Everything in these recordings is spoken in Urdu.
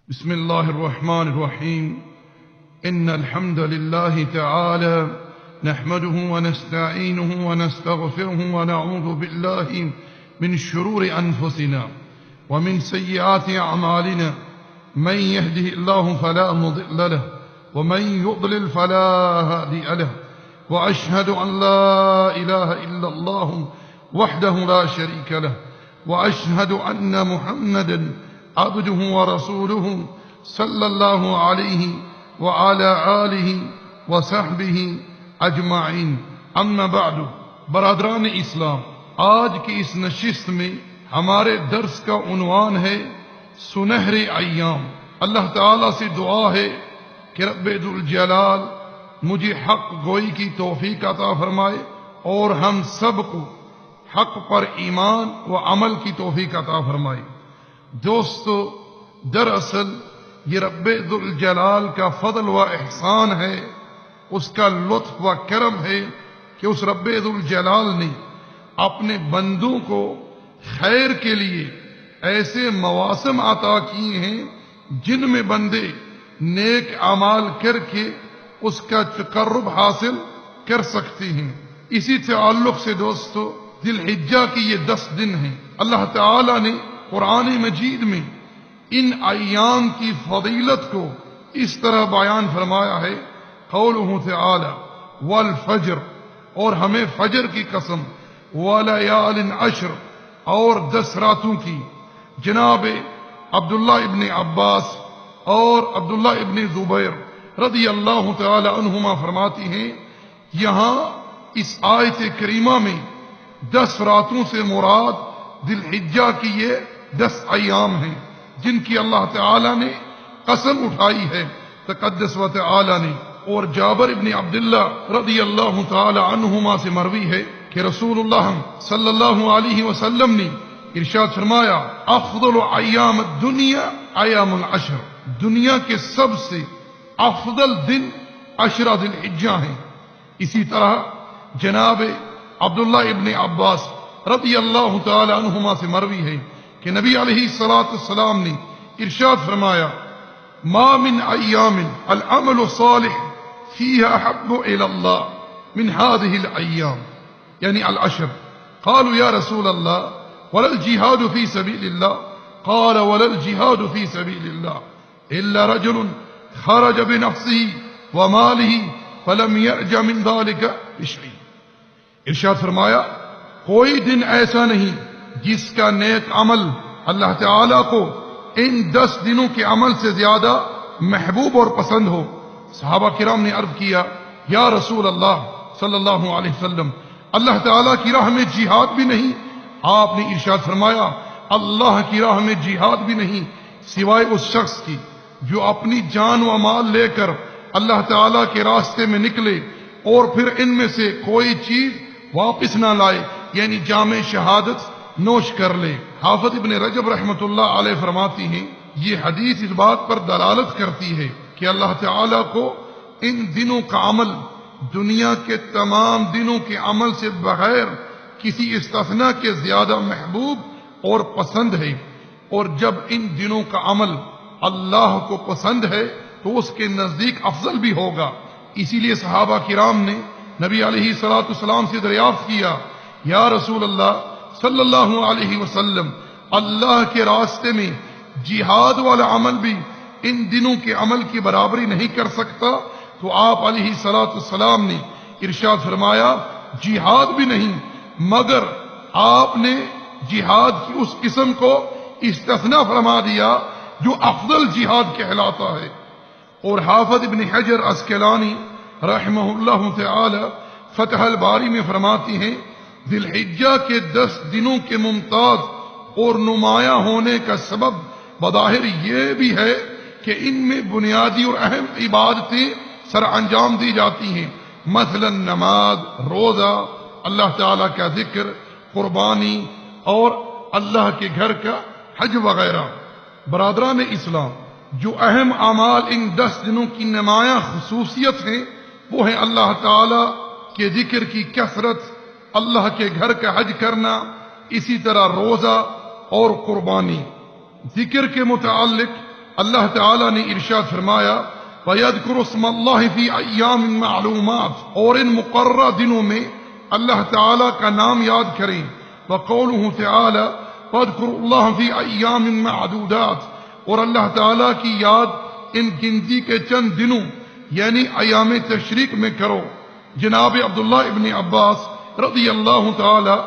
بسم الله الرحمن الرحيم. إن الحمد لله تعالى نحمده ونستعينه ونستغفره ونعوذ بالله من شرور أنفسنا ومن سيئات أعمالنا. من يهده الله فلا مضل له ومن يضلل فلا هادي له، وأشهد أن لا إله إلا الله وحده لا شريك له، وأشهد أن محمدا عبده ورسوله صلی اللہ علیہ وعلى آلہ وصحبہ اجمعین. اما بعد، برادران اسلام، آج کی اس نشست میں ہمارے درس کا عنوان ہے سنہرے ایام. اللہ تعالیٰ سے دعا ہے کہ رب ذوالجلال مجھے حق گوئی کی توفیق عطا فرمائے اور ہم سب کو حق پر ایمان و عمل کی توفیق عطا فرمائے. دوستو، دراصل یہ رب ذوالجلال کا فضل و احسان ہے، اس کا لطف و کرم ہے کہ اس رب ذوالجلال نے اپنے بندوں کو خیر کے لیے ایسے مواسم عطا کیے ہیں جن میں بندے نیک اعمال کر کے اس کا تقرب حاصل کر سکتے ہیں. اسی تعلق سے دوستو، ذی الحجہ کی یہ 10 دن ہیں. اللہ تعالی نے قرآن مجید میں ان ایام کی فضیلت کو اس طرح بیان فرمایا ہے. قولہ تعالی والفجر، اور ہمیں فجر کی قسم، ولیال عشر، اور 10 راتوں کی. جناب عبداللہ ابن عباس اور عبداللہ ابن زبیر رضی اللہ تعالی عنہما فرماتی ہیں، یہاں اس آیت کریمہ میں 10 راتوں سے مراد ذی الحجہ کی یہ 10 ایام ہیں جن کی اللہ تعالی نے قسم اٹھائی ہے تقدس و تعالی نے. اور جابر ابن عبداللہ رضی اللہ تعالی عنہما سے مروی ہے کہ رسول اللہ صلی اللہ علیہ وسلم نے ارشاد فرمایا، افضل ایام الدنیا ایام العشر، دنیا کے سب سے افضل دن عشرہ ذی الحجہ ہیں. اسی طرح جناب عبداللہ ابن عباس رضی اللہ تعالی عنہما سے مروی ہے کہ نبی علیہ السلام نے ارشاد فرمایا، ما من ایام العمل الصالح فیہا احب الی اللہ من هذه الایام، یعنی العشر. قالوا یا رسول اللہ ولا الجہاد فی سبیل اللہ؟ قال ولا الجہاد فی سبیل اللہ الا رجل خرج بنفسه وماله فلم يرجع من ذلك بشیء. ارشاد فرمایا، کوئی دن ایسا نہیں جس کا نیک عمل اللہ تعالیٰ کو ان 10 دنوں کے عمل سے زیادہ محبوب اور پسند ہو. صحابہ کرام نے عرض کیا، یا رسول اللہ صلی اللہ علیہ وسلم، اللہ تعالیٰ کی راہ میں جہاد بھی نہیں؟ آپ نے ارشاد فرمایا، اللہ کی راہ میں جہاد بھی نہیں سوائے اس شخص کی جو اپنی جان و مال لے کر اللہ تعالیٰ کے راستے میں نکلے اور پھر ان میں سے کوئی چیز واپس نہ لائے، یعنی جام شہادت نوش کر لے. حافظ ابن رجب رحمۃ اللہ علیہ فرماتی ہیں، یہ حدیث اس بات پر دلالت کرتی ہے کہ اللہ تعالیٰ کو ان دنوں کا عمل دنیا کے تمام دنوں کے عمل سے بغیر کسی استثناء کے زیادہ محبوب اور پسند ہے. اور جب ان دنوں کا عمل اللہ کو پسند ہے تو اس کے نزدیک افضل بھی ہوگا. اسی لیے صحابہ کرام نے نبی علیہ السلام سے دریافت کیا، یا رسول اللہ صلی اللہ علیہ وسلم، اللہ کے راستے میں جہاد والا عمل بھی ان دنوں کے عمل کی برابری نہیں کر سکتا؟ تو آپ علیہ السلام نے ارشاد فرمایا، جہاد بھی نہیں، مگر آپ نے جہاد کی اس قسم کو استثناء فرما دیا جو افضل جہاد کہلاتا ہے. اور حافظ ابن حجر عسقلانی رحمہ اللہ تعالی فتح الباری میں فرماتی ہیں، ذی الحجہ کے 10 دنوں کے ممتاز اور نمایاں ہونے کا سبب بظاہر یہ بھی ہے کہ ان میں بنیادی اور اہم عبادتیں سر انجام دی جاتی ہیں، مثلا نماز، روزہ، اللہ تعالیٰ کا ذکر، قربانی اور اللہ کے گھر کا حج وغیرہ. برادران اسلام، جو اہم اعمال ان 10 دنوں کی نمایاں خصوصیت ہیں وہ ہیں اللہ تعالیٰ کے ذکر کی کثرت، اللہ کے گھر کا حج کرنا، اسی طرح روزہ اور قربانی. ذکر کے متعلق اللہ تعالیٰ نے ارشاد فرمایا وَيَذْكُرُ اسْمَ اللَّهِ فِي أَيَّامٍ مَعْلُومَاتٍ، اور ان مقررہ دنوں میں اللہ تعالیٰ کا نام یاد کریں. وَقَوْلُهُ تَعَالَى وَاذْكُرُوا اللَّهَ فِي أَيَّامٍ مَعْدُودَاتٍ، اور اللہ تعالیٰ کی یاد ان گنتی کے چند دنوں یعنی ایام تشریق میں کرو. جناب عبداللہ ابن عباس رضی اللہ تعالی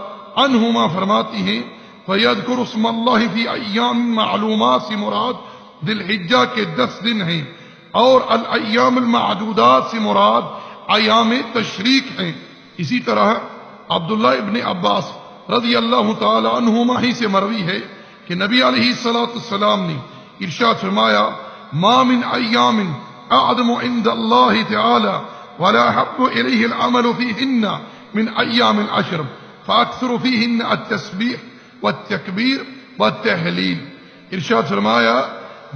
عنہما فرماتی ہیں فَيَذْكُرُ اسْمَ اللَّهِ فِي أَيَّامٍ مَعْلُومَاتٍ سے مراد ذی الحجہ کے 10 دن ہیں، اور الایام المعدودات سے مراد ایام تشریق ہیں. اسی طرح عبداللہ ابن عباس رضی اللہ تعالی عنہما ہی سے مروی ہے کہ نبی علیہ السلام نے ارشاد فرمایا ما من ایام اعظم عند اللہ تعالی ولا احب الیہ العمل فیہن من ایام العشر فاکثر فیہن التسبیح والتکبیر والتحلیل. ارشاد فرمایا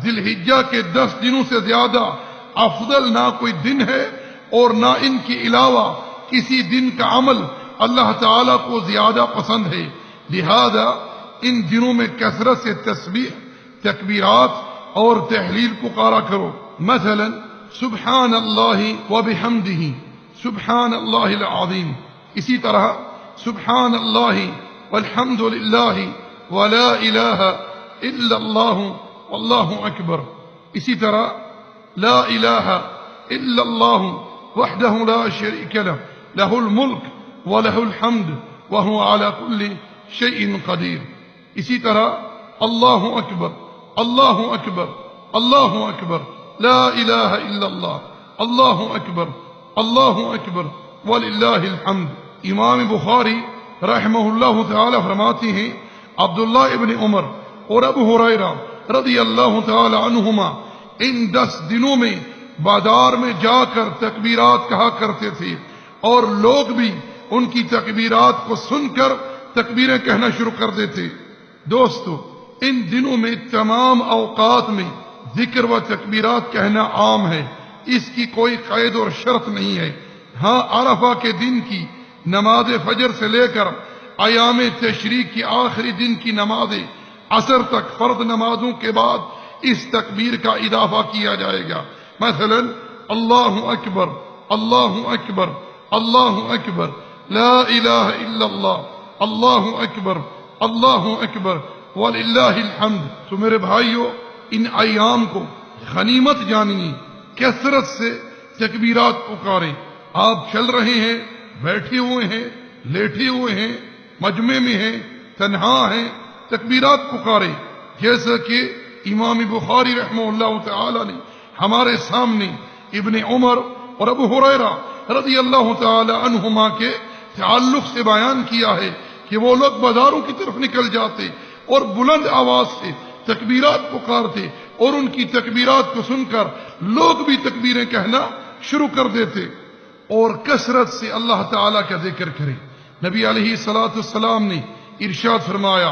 ذی الحجہ کے 10 دنوں سے زیادہ افضل نہ کوئی دن ہے اور نہ ان کے علاوہ کسی دن کا عمل اللہ تعالیٰ کو زیادہ پسند ہے. لہذا ان دنوں میں کثرت سے تسبیح، تکبیرات اور تحلیل پکارا کرو. مثلا سبحان اللہ وبحمدہ سبحان اللہ العظیم، اسی طرح سبحان اللہ والحمد للہ ولا الہ الا اللہ واللہ اکبر، اسی طرح لا الہ الا اللہ وحدہ لا شریک لہ لہ الملک ولہ الحمد وہو علی کل شیء قدیر. اسی طرح اللہ اکبر اللہ اکبر اللہ اکبر لا الہ الا اللہ اللہ اکبر وللہ الحمد. امام بخاری رحمہ اللہ تعالی فرماتے ہیں عبداللہ ابن عمر اور ابو ہریرہ رضی اللہ تعالی عنہما ان 10 دنوں میں بازار میں جا کر تکبیرات کہا کرتے تھے، اور لوگ بھی ان کی تکبیرات کو سن کر تکبیریں کہنا شروع کر دیتے. دوستو ان دنوں میں تمام اوقات میں ذکر و تکبیرات کہنا عام ہے، اس کی کوئی قید اور شرط نہیں ہے. ہاں عرفہ کے دن کی نماز فجر سے لے کر ایام تشریق کی آخری دن کی نماز عصر تک فرض نمازوں کے بعد اس تکبیر کا اضافہ کیا جائے گا. مثلا اللہ اکبر اللہ اکبر اللہ اکبر لا الہ الا اللہ اللہ اکبر وللہ الحمد. تو میرے بھائیو ان ایام کو غنیمت جاننی، کثرت سے تکبیرات پکاریں. آپ چل رہے ہیں، بیٹھے ہوئے ہیں، لیٹے ہوئے ہیں، مجمع میں ہیں، تنہا ہیں، تکبیرات پکاریں. جیسا کہ امام بخاری رحمہ اللہ تعالی نے ہمارے سامنے ابن عمر اور ابو ہریرہ رضی اللہ تعالی عنہما کے تعلق سے بیان کیا ہے کہ وہ لوگ بازاروں کی طرف نکل جاتے اور بلند آواز سے تکبیرات پکارتے، اور ان کی تکبیرات کو سن کر لوگ بھی تکبیریں کہنا شروع کر دیتے، اور کثرت سے اللہ تعالیٰ کا ذکر کریں. نبی علیہ السلام نے ارشاد فرمایا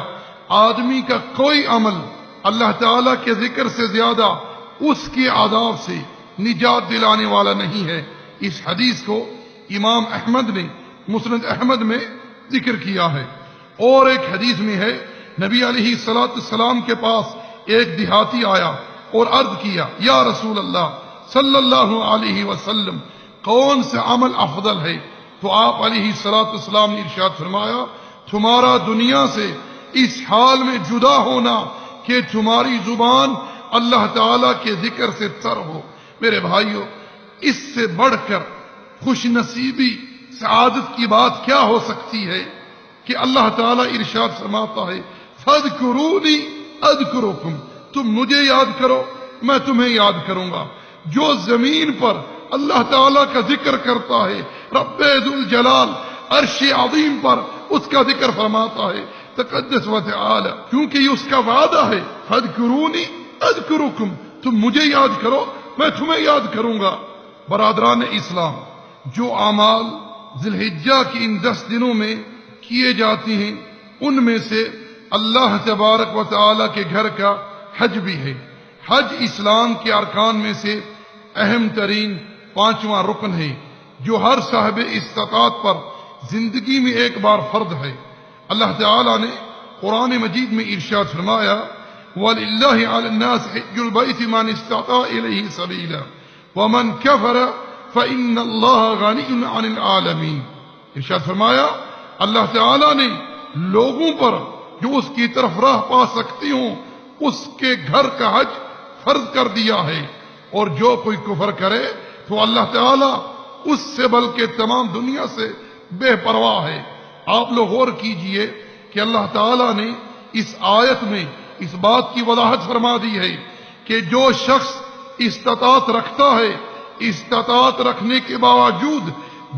آدمی کا کوئی عمل اللہ تعالیٰ کے ذکر سے زیادہ اس کے عذاب سے نجات دلانے والا نہیں ہے. اس حدیث کو امام احمد نے مسند احمد میں ذکر کیا ہے. اور ایک حدیث میں ہے نبی علیہ السلام کے پاس ایک دیہاتی آیا اور عرض کیا یا رسول اللہ صلی اللہ علیہ وسلم کون سے عمل افضل ہے؟ تو آپ علیہ السلام نے ارشاد فرمایا تمہارا دنیا سے اس حال میں جدا ہونا کہ تمہاری زبان اللہ تعالیٰ کے ذکر سے تر ہو. میرے بھائیو اس سے بڑھ کر خوش نصیبی سعادت کی بات کیا ہو سکتی ہے کہ اللہ تعالیٰ ارشاد فرماتا ہے فَاذْكُرُونِي أَذْكُرُكُمْ، تم مجھے یاد کرو میں تمہیں یاد کروں گا. جو زمین پر اللہ تعالیٰ کا ذکر کرتا ہے رب ذو الجلال عرش عظیم پر اس کا ذکر فرماتا ہے تقدس و تعالی، کیونکہ یہ اس کا وعدہ ہے فَاذْكُرُونِي أَذْكُرُكُمْ، تم مجھے یاد کرو میں تمہیں یاد کروں گا. برادران اسلام، جو اعمال ذی الحجہ کی ان 10 دنوں میں کیے جاتے ہیں ان میں سے اللہ تبارک و تعالی کے گھر کا حج بھی ہے. حج اسلام کے ارکان میں سے اہم ترین 5واں رکن ہے جو ہر صاحب استطاعت پر زندگی میں ایک بار فرض ہے. اللہ تعالی نے قرآن مجید میں ارشاد فرمایا وَلِلَّهِ عَلَى النَّاسِ حِجُّ الْبَيْتِ مَنِ اسْتَطَاعَ إِلَيْهِ سَبِيلًا وَمَنْ كَفَرَ فَإِنَّ اللَّهَ غَنِيٌّ عَنِ الْعَالَمِينَ۔ ارشاد فرمایا اللہ تعالیٰ نے لوگوں پر جو اس کی طرف راہ پا سکتی ہوں اس کے گھر کا حج فرض کر دیا ہے، اور جو کوئی کفر کرے تو اللہ تعالیٰ اس سے بلکہ تمام دنیا سے بے پرواہ ہے۔ آپ لوگ غور کیجئے کہ اللہ تعالیٰ نے اس آیت میں اس بات کی وضاحت فرما دی ہے کہ جو شخص استطاعت رکھتا ہے، استطاعت رکھنے کے باوجود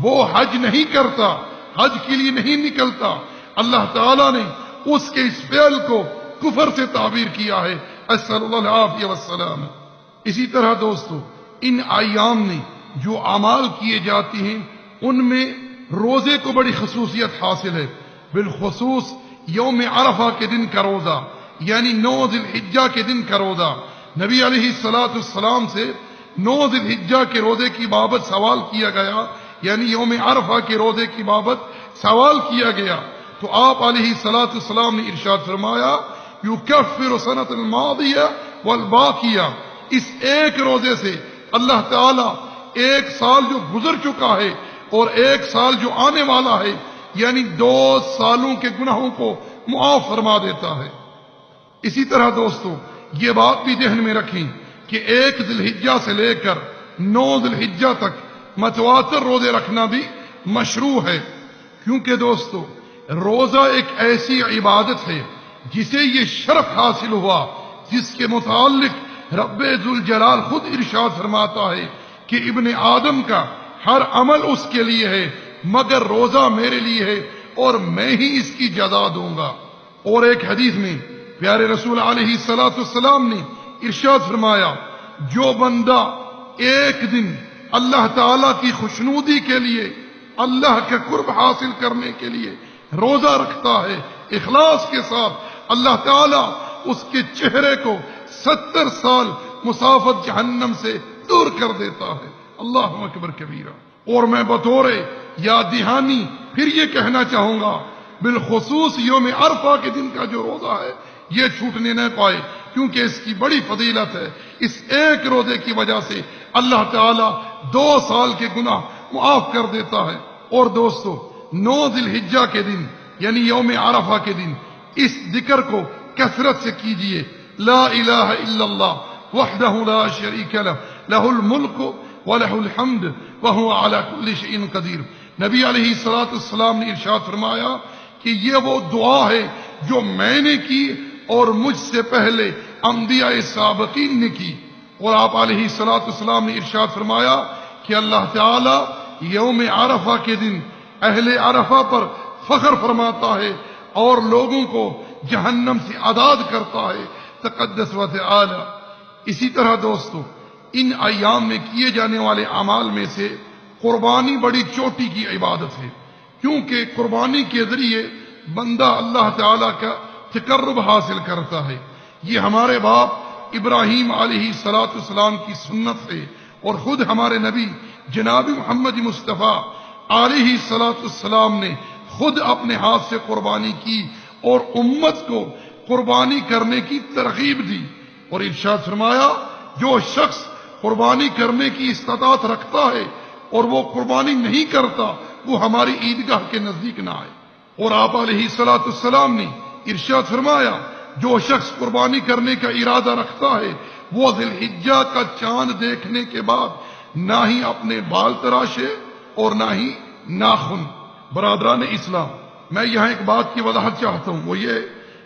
وہ حج نہیں کرتا، حج کے لیے نہیں نکلتا، اللہ تعالیٰ نے اس کے اس فعل کو کفر سے تعبیر کیا ہے۔ اسأل اللہ العافیہ والسلام۔ اسی طرح دوستو ان ایام میں جو اعمال کیے جاتے ہیں ان میں روزے کو بڑی خصوصیت حاصل ہے، بالخصوص یوم عرفہ کے دن کا روزہ، یعنی 9 ذی الحجہ کے دن کا روزہ۔ نبی علیہ السلام سے 9 ذی الحجہ کے روزے کی بابت سوال کیا گیا، یعنی یوم عرفہ کے روزے کی بابت سوال کیا گیا تو آپ علیہ السلام نے ارشاد فرمایا یکفر سنۃ الماضیہ والباقیہ، اس ایک روزے سے اللہ تعالی ایک سال جو گزر چکا ہے اور ایک سال جو آنے والا ہے، یعنی 2 سالوں کے گناہوں کو معاف فرما دیتا ہے۔ اسی طرح دوستو یہ بات بھی ذہن میں رکھیں کہ 1 ذی الحجہ سے لے کر 9 ذی الحجہ تک متواتر روزے رکھنا بھی مشروع ہے، کیونکہ دوستو روزہ ایک ایسی عبادت ہے جسے یہ شرف حاصل ہوا جس کے متعلق رب ذوالجلال خود ارشاد فرماتا ہے کہ ابن آدم کا ہر عمل اس کے لیے ہے مگر روزہ میرے لیے ہے اور میں ہی اس کی جزا دوں گا۔ اور ایک حدیث میں پیارے رسول علیہ السلام نے ارشاد فرمایا جو بندہ ایک دن اللہ تعالیٰ کی خوشنودی کے لیے، اللہ کا قرب حاصل کرنے کے لیے روزہ رکھتا ہے اخلاص کے ساتھ، اللہ تعالیٰ اس کے چہرے کو 70 سال مسافت جہنم سے دور کر دیتا ہے۔ اللہ اکبر کبیرہ۔ اور میں بطور یاد دہانی پھر یہ کہنا چاہوں گا بالخصوص یوم عرفہ کے دن کا جو روزہ ہے یہ چھوٹنے نہ پائے، کیونکہ اس کی بڑی فضیلت ہے۔ اس ایک روزے کی وجہ سے اللہ تعالیٰ 2 سال کے گناہ معاف کر دیتا ہے۔ اور دوستو 9 ذی الحجہ کے دن یعنی یوم عرفہ کے دن اس ذکر کو کثرت سے کیجئے، لا الہ الا اللہ وحدہ لا شریک لہ لہ الملک وَلَهُ الْحَمْدُ وَهُوَ عَلَى كُلِّ شَيْءٍ قَدِيرٌ۔ نبی علیہ السلام نے ارشاد فرمایا کہ یہ وہ دعا ہے جو میں نے کی اور مجھ سے پہلے انبیاء سابقین نے کی۔ اور آپ علیہ السلام نے ارشاد فرمایا کہ اللہ تعالی یوم عرفہ کے دن اہل عرفہ پر فخر فرماتا ہے اور لوگوں کو جہنم سے آزاد کرتا ہے، تقدس و تعالی۔ اسی طرح دوستو ان ایام میں کیے جانے والے اعمال میں سے قربانی بڑی چوٹی کی عبادت ہے، کیونکہ قربانی کے ذریعے بندہ اللہ تعالیٰ کا تقرب حاصل کرتا ہے۔ یہ ہمارے باپ ابراہیم علیہ السلام کی سنت ہے، اور خود ہمارے نبی جناب محمد مصطفیٰ علیہ السلام نے خود اپنے ہاتھ سے قربانی کی اور امت کو قربانی کرنے کی ترغیب دی، اور ارشاد فرمایا جو شخص قربانی کرنے کی استطاعت رکھتا ہے اور وہ قربانی نہیں کرتا وہ ہماری عیدگاہ کے نزدیک نہ آئے۔ اور آپ علیہ السلام نے ارشاد فرمایا جو شخص قربانی کرنے کا ارادہ رکھتا ہے وہ ذی الحجہ کا چاند دیکھنے کے بعد نہ ہی اپنے بال تراشے اور نہ ہی ناخن۔ برادران اسلام، میں یہاں ایک بات کی وضاحت چاہتا ہوں، وہ یہ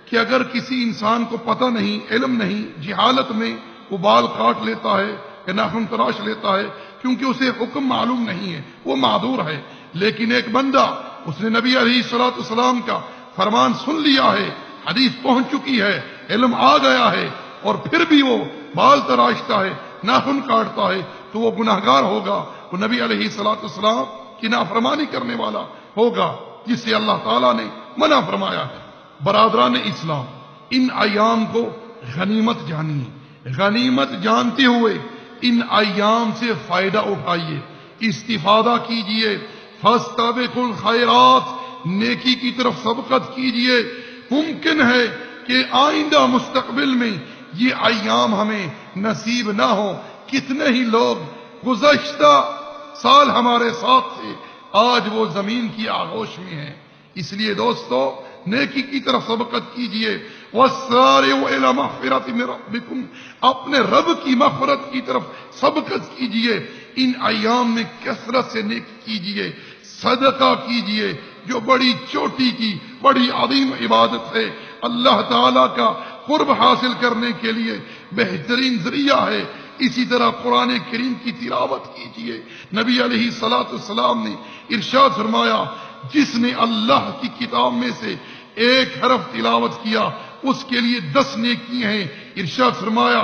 کہ اگر کسی انسان کو پتہ نہیں، علم نہیں، جہالت میں وہ بال کاٹ لیتا ہے یا ناخن تراش لیتا ہے کیونکہ اسے حکم معلوم نہیں ہے، وہ معذور ہے۔ لیکن ایک بندہ اس نے نبی علیہ السلام کا فرمان سن لیا ہے، حدیث پہنچ چکی ہے، علم آ گیا ہے، اور پھر بھی وہ بال تراشتا ہے، ناخن کاٹتا ہے تو وہ گناہگار ہوگا، وہ نبی علیہ السلام کی نافرمانی کرنے والا ہوگا، جس سے اللہ تعالیٰ نے منع فرمایا ہے۔ برادران اسلام، ان ایام کو غنیمت جانیے، غنیمت جانتے ہوئے ان ایام سے فائدہ اٹھائیے، استفادہ کیجئے، فاستبقوا الخیرات، نیکی کی طرف سبقت کیجئے۔ ممکن ہے کہ آئندہ مستقبل میں یہ ایام ہمیں نصیب نہ ہو. کتنے ہی لوگ گزشتہ سال ہمارے ساتھ تھے، آج وہ زمین کی آغوش میں ہیں. اس لیے دوستو نیکی کی طرف سبقت کیجئے. وَالسَّارِعُوا إِلَىٰ مَغْفِرَةٍ مِّن رَّبِّكُمْ، اپنے رب کی مغفرت کی طرف سبقت کیجئے. ان ایام میں کثرت سے نیکی کیجئے، صدقہ کیجئے، جو بڑی چوٹی کی بڑی عظیم عبادت ہے. اللہ تعالیٰ کا قرب حاصل کرنے کے لیے بہترین ذریعہ ہے. اسی طرح قرآن کریم کی تلاوت کیجئے. نبی علیہ السلام نے ارشاد فرمایا، جس نے اللہ کی کتاب میں سے ایک حرف تلاوت کیا اس کے لیے 10 نیکیاں ہیں. ارشاد فرمایا،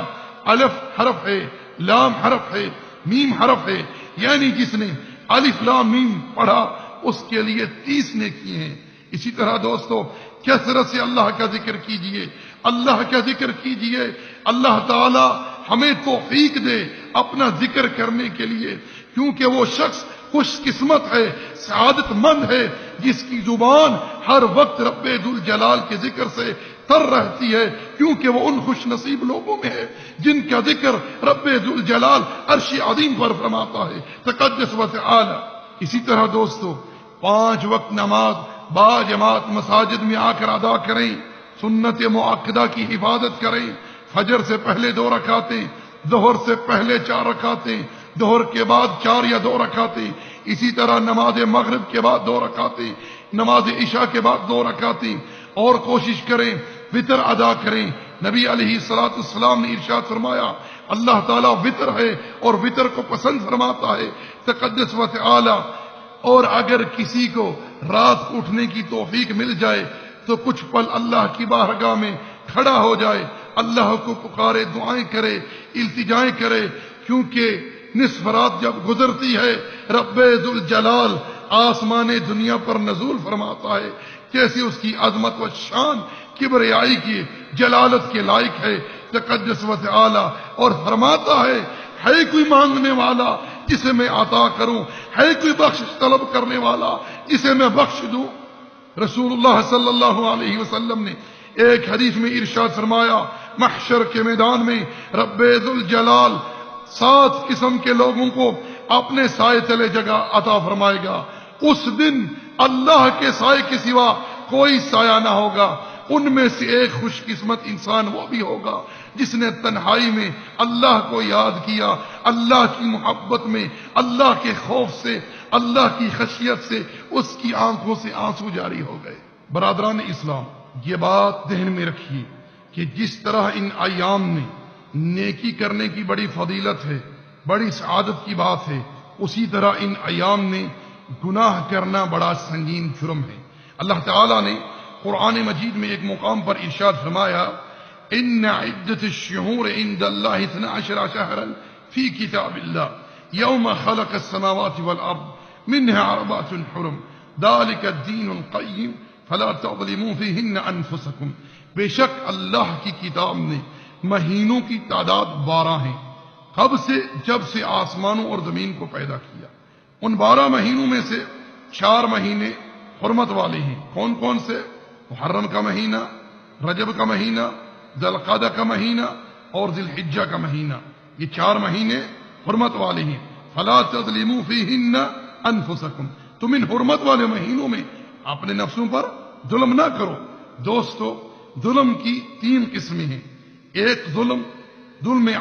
الف حرف ہے، لام حرف ہے، میم حرف ہے، یعنی جس نے الف لام میم پڑھا اس کے لیے 30 نیکیاں ہیں. اسی طرح دوستو کثرت سے اللہ کا ذکر کیجئے، اللہ کا ذکر کیجئے. اللہ تعالی ہمیں توفیق دے اپنا ذکر کرنے کے لیے، کیونکہ وہ شخص خوش قسمت ہے، سعادت مند ہے، جس کی زبان ہر وقت رب ذوالجلال کے ذکر سے تر رہتی ہے، کیونکہ وہ ان خوش نصیب لوگوں میں ہے جن کا ذکر رب ذوالجلال عرش عظیم پر فرماتا ہے، تقدس و تعالی. اسی طرح دوستو 5 وقت نماز با جماعت مساجد میں آ کر ادا کریں. سنت مؤکدہ کی حفاظت کریں. فجر سے پہلے 2 رکعتیں، ظہر سے پہلے 4 رکعتیں، ظہر کے بعد 4 یا 2 رکعتیں. اسی طرح نماز مغرب کے بعد 2 رکعتیں، نماز عشاء کے بعد 2 رکعتیں. اور کوشش کریں وتر ادا کریں. نبی علیہ السلام نے ارشاد فرمایا، اللہ تعالیٰ وتر ہے اور وتر کو پسند فرماتا ہے، تقدس و تعالی. اور اگر کسی کو رات اٹھنے کی توفیق مل جائے تو کچھ پل اللہ کی بارگاہ میں کھڑا ہو جائے، اللہ کو پکارے، دعائیں کرے، التجائیں کرے. کیونکہ نصف رات جب گزرتی ہے رب ذوالجلال آسمان دنیا پر نزول فرماتا ہے. کیسی اس کی عظمت و شان کبریائی کی جلالت کے لائق ہے، تقدس و تعالی. اور فرماتا ہے کوئی مانگنے والا جسے میں عطا کروں، ہے کوئی بخشش طلب کرنے والا جسے میں بخش دوں. رسول اللہ صلی اللہ علیہ وسلم نے ایک حدیث میں ارشاد فرمایا، محشر کے میدان میں رب ذوالجلال 7 قسم کے لوگوں کو اپنے سائے تلے جگہ عطا فرمائے گا. اس دن اللہ کے سائے کے سوا کوئی سایہ نہ ہوگا. ان میں سے ایک خوش قسمت انسان وہ بھی ہوگا جس نے تنہائی میں اللہ کو یاد کیا، اللہ کی محبت میں، اللہ کے خوف سے، اللہ کی خشیت سے اس کی آنکھوں سے آنسو جاری ہو گئے. برادران اسلام، یہ بات ذہن میں رکھیے کہ جس طرح ان ایام میں نیکی کرنے کی بڑی فضیلت ہے، بڑی سعادت کی بات ہے، اسی طرح ان ایام میں گناہ کرنا بڑا سنگین جرم ہے. اللہ تعالیٰ نے قرآن مجید میں ایک مقام پر ارشاد فرمایا، ان عدت الشہور عند اللہ 12 شہرا فی کتاب اللہ یوم خلق السماوات والارض منها 4 حرم ذلك الدین القیم فلا تظلموا فیہن انفسکم. بے شک اللہ کی کتاب نے مہینوں کی تعداد 12 ہیں، کب سے؟ جب سے آسمانوں اور زمین کو پیدا کیا. ان 12 مہینوں میں سے 4 مہینے حرمت والے ہیں. کون کون سے؟ محرم کا مہینہ، رجب کا مہینہ، ذی القعدہ کا مہینہ اور ذی الحجہ کا مہینہ. یہ 4 مہینے حرمت والے ہیں. فلا تظلموا فیہن انفسکم، تم ان حرمت والے مہینوں میں اپنے نفسوں پر ظلم نہ کرو. دوستو ظلم کی 3 قسمیں ہیں. ایک ظلم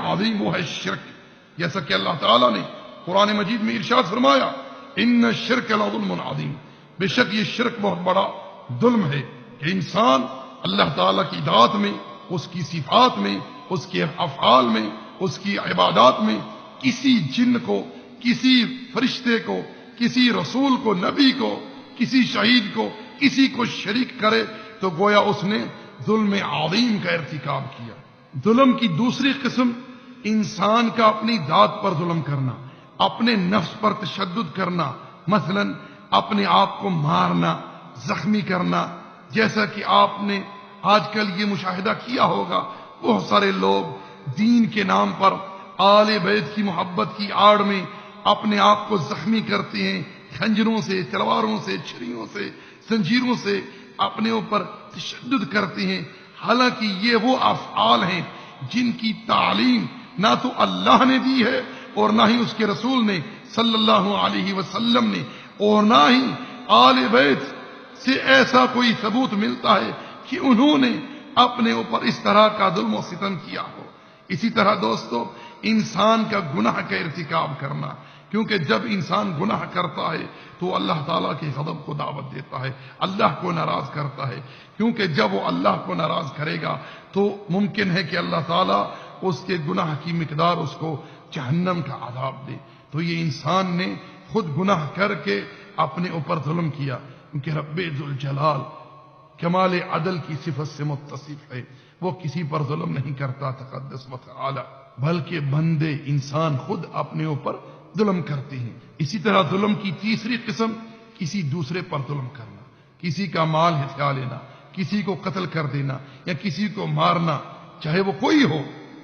عظیم وہ ہے شرک، جیسا کہ اللہ تعالیٰ نے قرآن مجید میں ارشاد فرمایا، ان الشرک لظلم عظیم. بے شک یہ شرک بہت بڑا ظلم ہے کہ انسان اللہ تعالیٰ کی اطاعت میں، اس کی صفات میں، اس کے افعال میں، اس کی عبادات میں کسی جن کو، کسی فرشتے کو، کسی رسول کو، نبی کو، کسی شہید کو، کسی کو شریک کرے تو گویا اس نے ظلم عظیم کا ارتکاب کیا. ظلم کی دوسری قسم انسان کا اپنی ذات پر ظلم کرنا، اپنے نفس پر تشدد کرنا، مثلا اپنے آپ کو مارنا، زخمی کرنا. جیسا کہ آپ نے آج کل یہ مشاہدہ کیا ہوگا، بہت سارے لوگ دین کے نام پر آل بیت کی محبت کی آڑ میں اپنے آپ کو زخمی کرتے ہیں، خنجروں سے، تلواروں سے، چھریوں سے، زنجیروں سے اپنے اوپر تشدد کرتے ہیں. حالانکہ یہ وہ افعال ہیں جن کی تعلیم نہ تو اللہ نے دی ہے اور نہ ہی اس کے رسول نے صلی اللہ علیہ وسلم نے، اور نہ ہی آل بیت سے ایسا کوئی ثبوت ملتا ہے کہ انہوں نے اپنے اوپر اس طرح کا ظلم و ستم کیا ہو۔ اسی طرح دوستو، انسان کا گناہ کا ارتکاب کرنا، کیونکہ جب انسان گناہ کرتا ہے تو اللہ تعالیٰ کے غضب کو دعوت دیتا ہے، اللہ کو ناراض کرتا ہے، کیونکہ جب وہ اللہ کو ناراض کرے گا تو ممکن ہے کہ اللہ تعالیٰ اس کے گناہ کی مقدار اس کو جہنم کا عذاب دے۔ تو یہ انسان نے خود گناہ کر کے اپنے اوپر ظلم کیا، کیونکہ رب ذوالجلال کمال عدل کی صفت سے متصف ہے، وہ کسی پر ظلم نہیں کرتا تقدس و تعالی، بلکہ بندے انسان خود اپنے اوپر ظلم کرتے ہیں۔ اسی طرح ظلم کی تیسری قسم کسی دوسرے پر ظلم کرنا، کسی کا مال ہتھیا لینا، کسی کو قتل کر دینا یا کسی کو مارنا، چاہے وہ کوئی ہو۔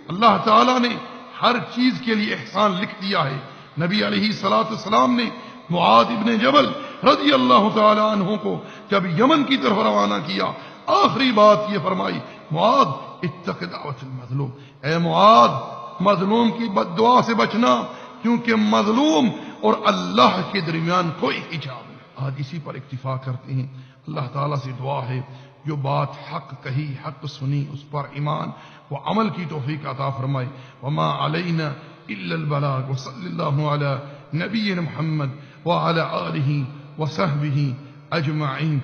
اللہ تعالیٰ نے ہر چیز کے لیے احسان لکھ دیا ہے۔ نبی علیہ السلام نے معاذ ابن جبل رضی اللہ تعالی عنہ کو جب یمن کی طرف روانہ کیا، آخری بات یہ فرمائی، معاذ اتق دعوت المظلوم، اے معاذ مظلوم کی بد دعا سے بچنا، کیونکہ مظلوم اور اللہ کے درمیان کوئی حجاب نہیں۔ آج اسی پر اکتفا کرتے ہیں۔ اللہ تعالیٰ سے دعا ہے جو بات حق کہی، حق سنی، اس پر ایمان و عمل کی توفیق عطا فرمائے۔ وما علینا الا البلاغ، وصلی اللہ علی نبینا محمد وعلى آلہ وصحبہ اجمعین۔